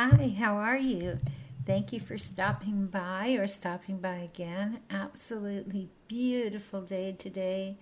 Hi, how are you? Thank you for stopping by or stopping by again. Absolutely beautiful day today.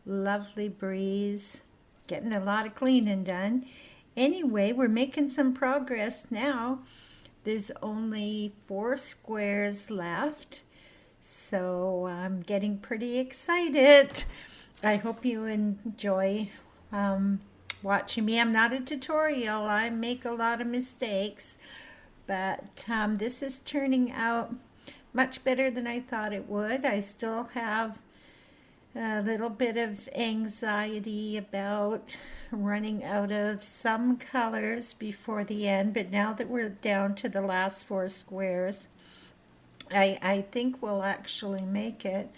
Lovely breeze. Getting a lot of cleaning done. Anyway, we're making some progress now. There's only 4 squares left, so I'm getting pretty excited. I hope you enjoy um, watching me. I'm not a tutorial, I make a lot of mistakes, but this is turning out much better than I thought it would. I still have a little bit of anxiety about running out of some colors before the end, but now that we're down to the last 4 squares, I think we'll actually make it.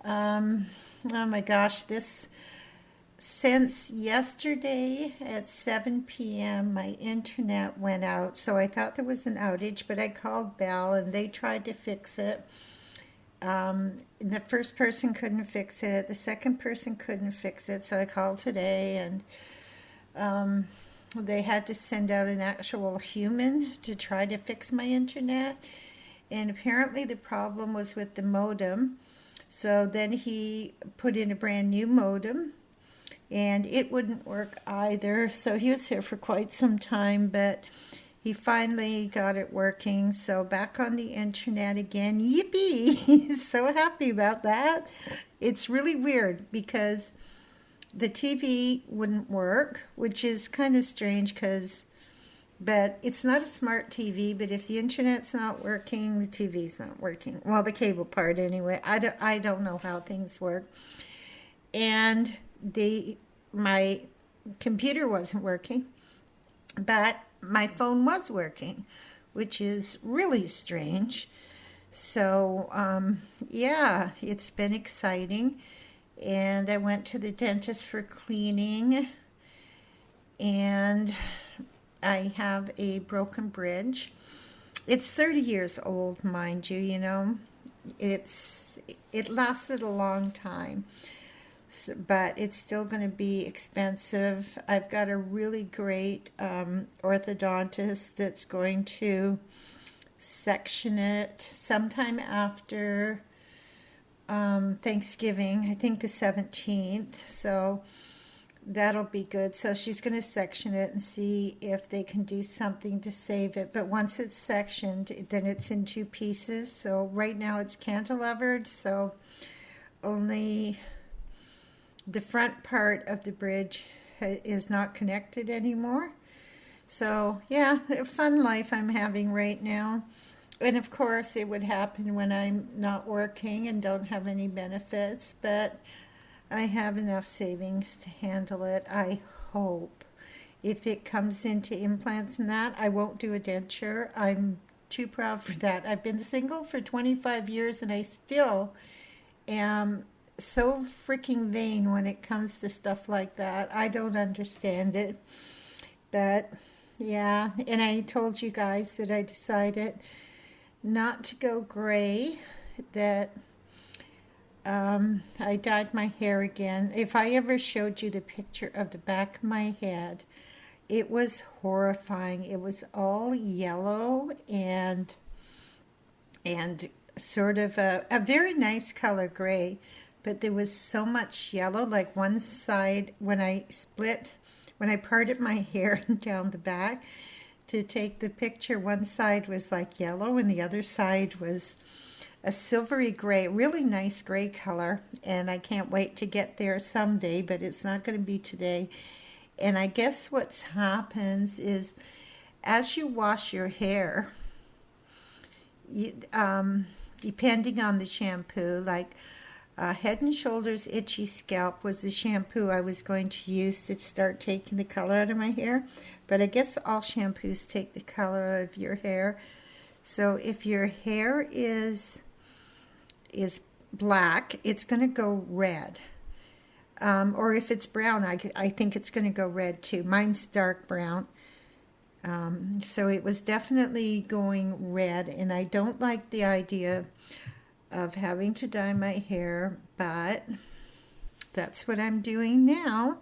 Um, oh my gosh, this since yesterday at 7 p.m., my internet went out. So I thought there was an outage, but I called Bell and they tried to fix it. The first person couldn't fix it, the second person couldn't fix it. So I called today and um, they had to send out an actual human to try to fix my internet. And apparently the problem was with the modem. So then he put in a brand new modem and it wouldn't work either. So he was here for quite some time, but he finally got it working. So back on the internet again. Yippee! He's so happy about that. It's really weird because the TV wouldn't work, which is kind of strange but it's not a smart TV, but if the internet's not working, the TV's not working. Well, the cable part anyway. I don't know how things work. And my computer wasn't working, but my phone was working, which is really strange. So yeah, it's been exciting. And I went to the dentist for cleaning, and I have a broken bridge. It's 30 years old, mind you, it lasted a long time, but it's still going to be expensive. I've got a really great orthodontist that's going to section it sometime after Thanksgiving, I think the 17th. So that'll be good. So she's going to section it and see if they can do something to save it. But once it's sectioned, then it's in 2 pieces. So right now it's cantilevered, so only the front part of the bridge is not connected anymore. So yeah, a fun life I'm having right now. And of course, it would happen when I'm not working and don't have any benefits, but I have enough savings to handle it, I hope. If it comes into implants and that, I won't do a denture. I'm too proud for that. I've been single for 25 years and I still am so freaking vain when it comes to stuff like that. I don't understand it. But yeah, and I told you guys that I decided not to go gray, that I dyed my hair again. If I ever showed you the picture of the back of my head, it was horrifying. It was all yellow and sort of a very nice color gray, but there was so much yellow. Like one side, when I parted my hair down the back to take the picture, one side was like yellow and the other side was a silvery gray, really nice gray color. And I can't wait to get there someday, but it's not going to be today. And I guess what happens is as you wash your hair, depending on the shampoo, like Head and Shoulders Itchy Scalp was the shampoo I was going to use to start taking the color out of my hair. But I guess all shampoos take the color out of your hair. So if your hair is black, it's going to go red. Or if it's brown, I think it's going to go red too. Mine's dark brown. So it was definitely going red, and I don't like the idea of having to dye my hair, but that's what I'm doing now.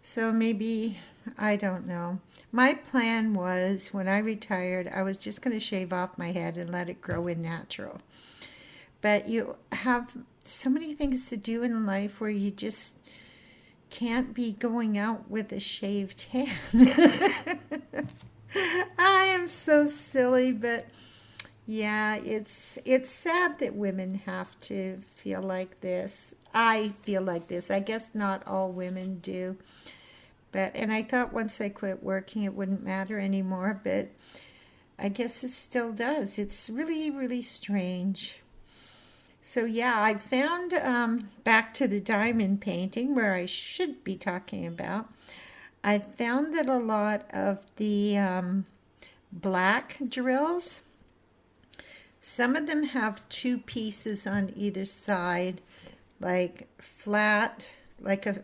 So maybe I don't know. My plan was when I retired, I was just going to shave off my head and let it grow in natural. But you have so many things to do in life where you just can't be going out with a shaved head. I am so silly, but yeah, it's sad that women have to feel like this. I feel like this. I guess not all women do. But and I thought once I quit working it wouldn't matter anymore, but I guess it still does. It's really, really strange. So yeah, I found back to the diamond painting where I should be talking about. I found that a lot of the black drills, some of them have two pieces on either side, like flat, like a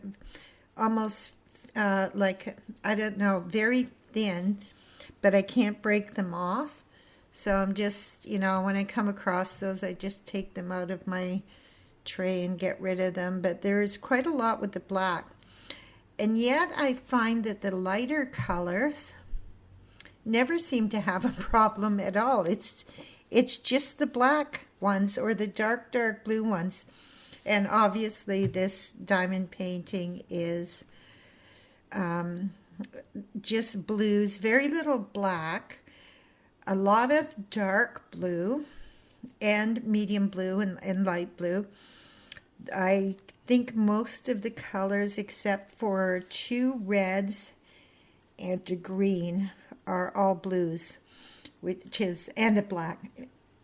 almost like, I don't know, very thin, but I can't break them off. So I'm just, when I come across those, I just take them out of my tray and get rid of them. But there's quite a lot with the black. And yet I find that the lighter colors never seem to have a problem at all. It's just the black ones or the dark, dark blue ones. And obviously this diamond painting is just blues, very little black, a lot of dark blue and medium blue and light blue. I think most of the colors except for two reds and a green are all blues, and a black,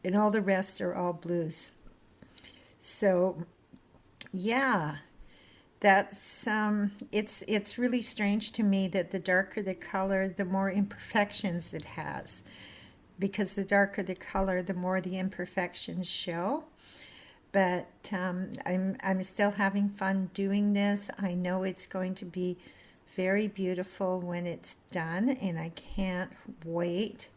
and all the rest are all blues. So yeah, that's it's really strange to me that the darker the color, the more imperfections it has, because the darker the color, the more the imperfections show. But I'm still having fun doing this. I know it's going to be very beautiful when it's done, and I can't wait.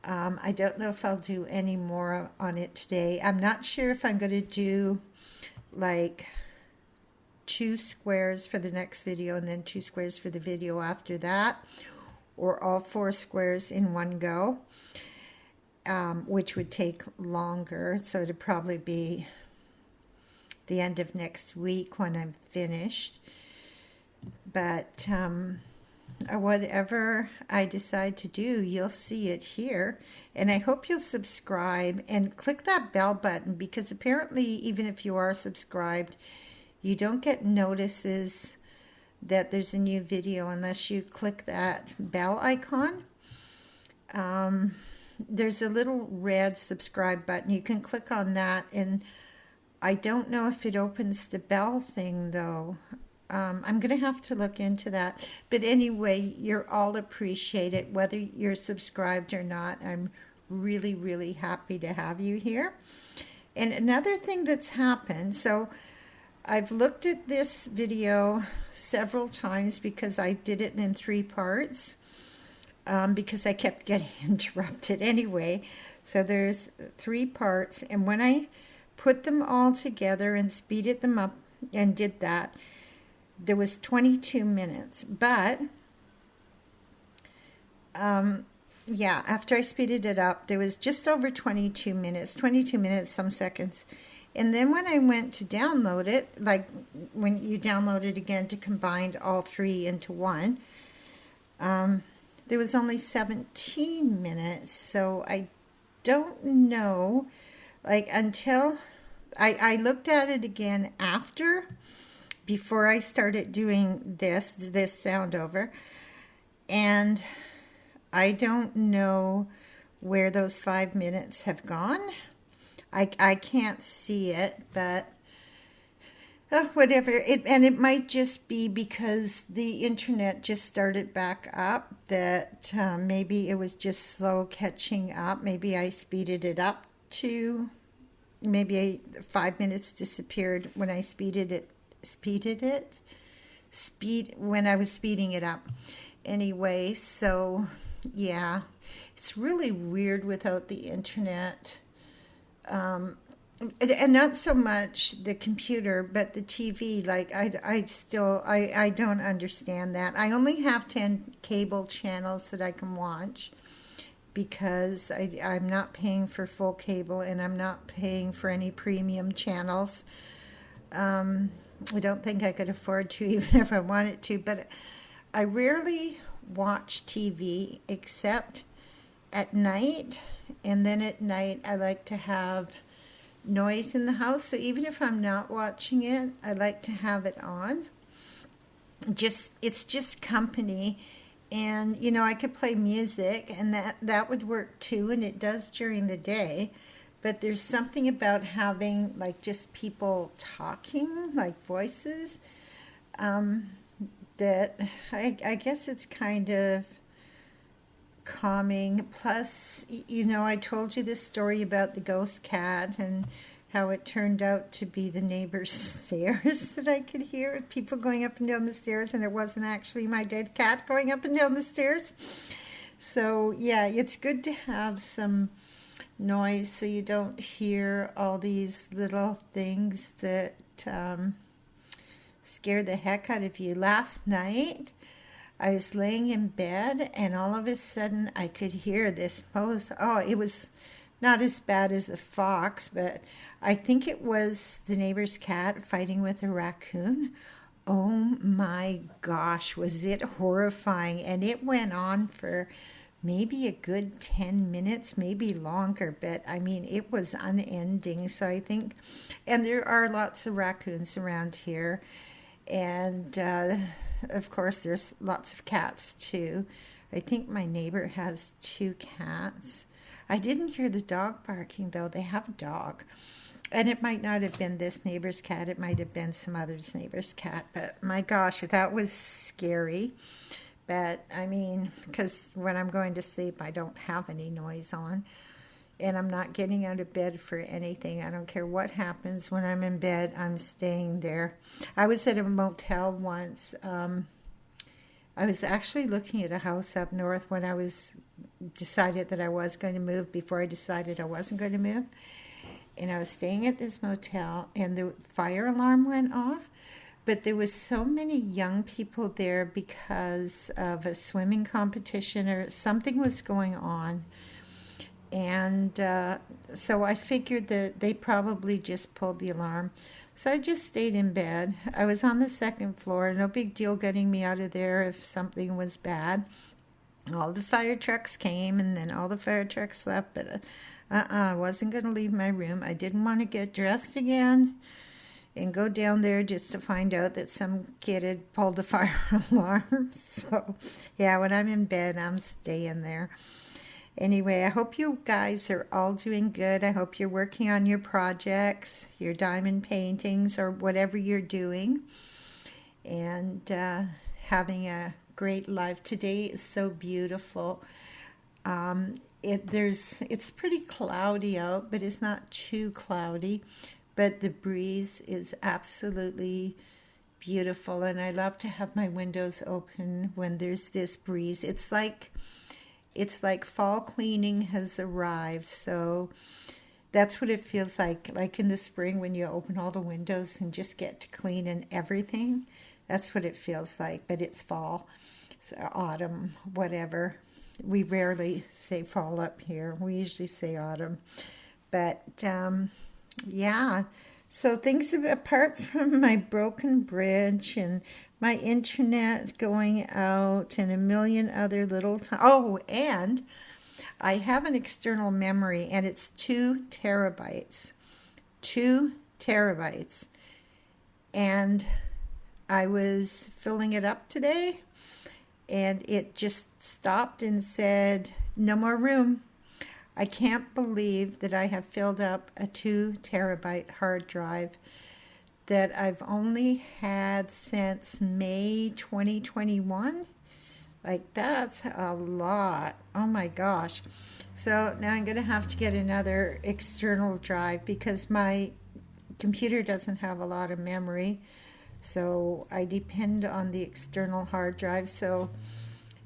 I don't know if I'll do any more on it today. I'm not sure if I'm going to do like 2 squares for the next video and then 2 squares for the video after that, or all 4 squares in one go, which would take longer. So it'd probably be the end of next week when I'm finished. But whatever I decide to do, you'll see it here. And I hope you'll subscribe and click that bell button, because apparently even if you are subscribed, you don't get notices that there's a new video unless you click that bell icon. There's a little red subscribe button. You can click on that, and I don't know if it opens the bell thing though. I'm going to have to look into that. But anyway, you're all appreciated, whether you're subscribed or not. I'm really, really happy to have you here. And another thing that's happened, so I've looked at this video several times because I did it in 3 parts, because I kept getting interrupted anyway. So there's 3 parts, and when I put them all together and speeded them up and did that, there was 22 minutes. But yeah, after I speeded it up, there was just over 22 minutes, some seconds. And then when I went to download it, like when you download it again to combine all 3 into one, there was only 17 minutes. So I don't know, like until I looked at it again before I started doing this sound over, and I don't know where those 5 minutes have gone. I can't see it, but whatever. It might just be because the internet just started back up, that maybe it was just slow catching up. Maybe I speeded it up to, maybe 5 minutes disappeared when I when I was speeding it up. Anyway, so yeah, it's really weird without the internet. And not so much the computer, but the TV. Like I don't understand that. I only have 10 cable channels that I can watch because I'm not paying for full cable and I'm not paying for any premium channels. I don't think I could afford to even if I wanted to, but I rarely watch TV except at night. And then at night, I like to have noise in the house. So even if I'm not watching it, I like to have it on. It's just company. And I could play music and that would work too, and it does during the day. But there's something about having like just people talking, like voices, that I guess it's kind of calming. Plus, I told you this story about the ghost cat and how it turned out to be the neighbor's stairs that I could hear people going up and down the stairs, and it wasn't actually my dead cat going up and down the stairs. So, yeah, it's good to have some noise so you don't hear all these little things that scare the heck out of you. Last night, I was laying in bed and all of a sudden I could hear this it was not as bad as a fox, but I think it was the neighbor's cat fighting with a raccoon. Oh my gosh, was it horrifying. And it went on for maybe a good 10 minutes, maybe longer, but I mean, it was unending. So I think, and there are lots of raccoons around here. And of course, there's lots of cats too. I think my neighbor has 2 cats. I didn't hear the dog barking though. They have a dog. And it might not have been this neighbor's cat. It might have been some other neighbor's cat. But my gosh, that was scary. But I mean, because when I'm going to sleep, I don't have any noise on. And I'm not getting out of bed for anything. I don't care what happens when I'm in bed. I'm staying there. I was at a motel once. I was actually looking at a house up north when I was decided that I was going to move before I decided I wasn't going to move. And I was staying at this motel and the fire alarm went off. But there was so many young people there because of a swimming competition or something was going on. And so I figured that they probably just pulled the alarm. So I just stayed in bed. I was on the 2nd floor. No big deal getting me out of there if something was bad. All the fire trucks came and then all the fire trucks left. But I wasn't going to leave my room. I didn't want to get dressed again and go down there just to find out that some kid had pulled the fire alarm. So, yeah, when I'm in bed, I'm staying there. Anyway, I hope you guys are all doing good. I hope you're working on your projects, your diamond paintings, or whatever you're doing. And having a great life. Today is so beautiful. It's pretty cloudy out, but it's not too cloudy. But the breeze is absolutely beautiful. And I love to have my windows open when there's this breeze. It's like fall cleaning has arrived. So that's what it feels like in the spring when you open all the windows and just get to clean and everything. That's what it feels like, but it's fall, so autumn, whatever. We rarely say fall up here. We usually say autumn. But yeah, so things apart from my broken bridge and my internet going out and a million other little and I have an external memory and it's 2 terabytes. 2 terabytes. And I was filling it up today and it just stopped and said, no more room. I can't believe that I have filled up a 2 terabyte hard drive that I've only had since May 2021. Like, that's a lot. Oh my gosh. So now I'm going to have to get another external drive because my computer doesn't have a lot of memory. So I depend on the external hard drive. So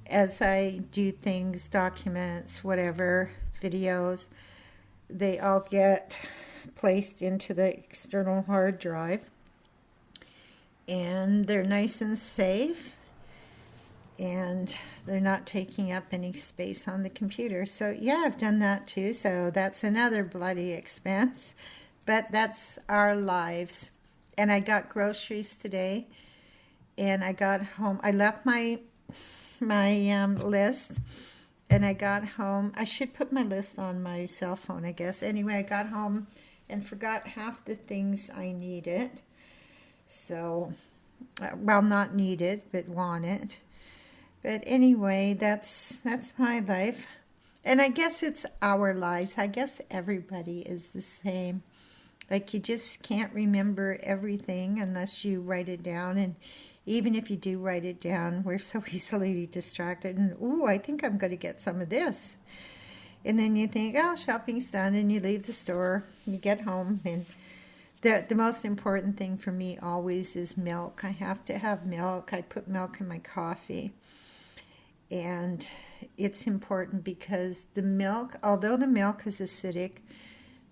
as I do things, documents, whatever, videos, they all get placed into the external hard drive, and they're nice and safe, and they're not taking up any space on the computer. So yeah, I've done that too. So that's another bloody expense, but that's our lives. And I got groceries today, and I got home. I left my list, and I got home. I should put my list on my cell phone, I guess. Anyway, I got home and forgot half the things I needed. So, well, not needed, but wanted. But anyway, that's my life. And I guess it's our lives. I guess everybody is the same. Like, you just can't remember everything unless you write it down. And even if you do write it down, we're so easily distracted. And, ooh, I think I'm going to get some of this. And then you think, oh, shopping's done. And you leave the store. You get home. And the most important thing for me always is milk. I have to have milk. I put milk in my coffee. And it's important because the milk, although the milk is acidic,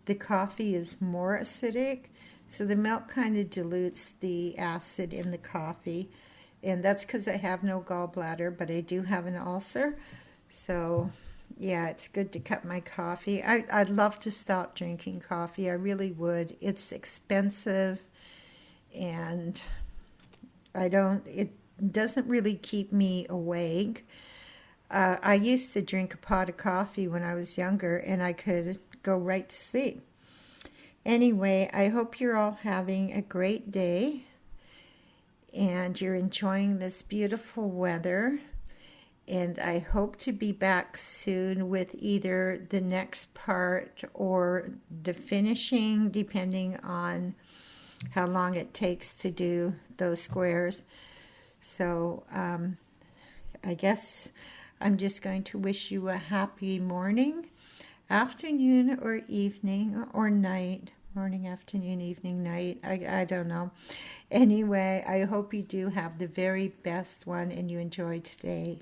the coffee is more acidic, so the milk kind of dilutes the acid in the coffee, and that's because I have no gallbladder, but I do have an ulcer. So yeah, it's good to cut my coffee. I'd love to stop drinking coffee. I really would. It's expensive, and it doesn't really keep me awake. I used to drink a pot of coffee when I was younger, and I could go right to sleep. Anyway, I hope you're all having a great day, and you're enjoying this beautiful weather. And I hope to be back soon with either the next part or the finishing, depending on how long it takes to do those squares. So I guess I'm just going to wish you a happy morning, afternoon, or evening, or night. Morning, afternoon, evening, night. I don't know. Anyway, I hope you do have the very best one and you enjoy today.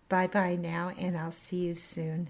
Bye-bye now, and I'll see you soon.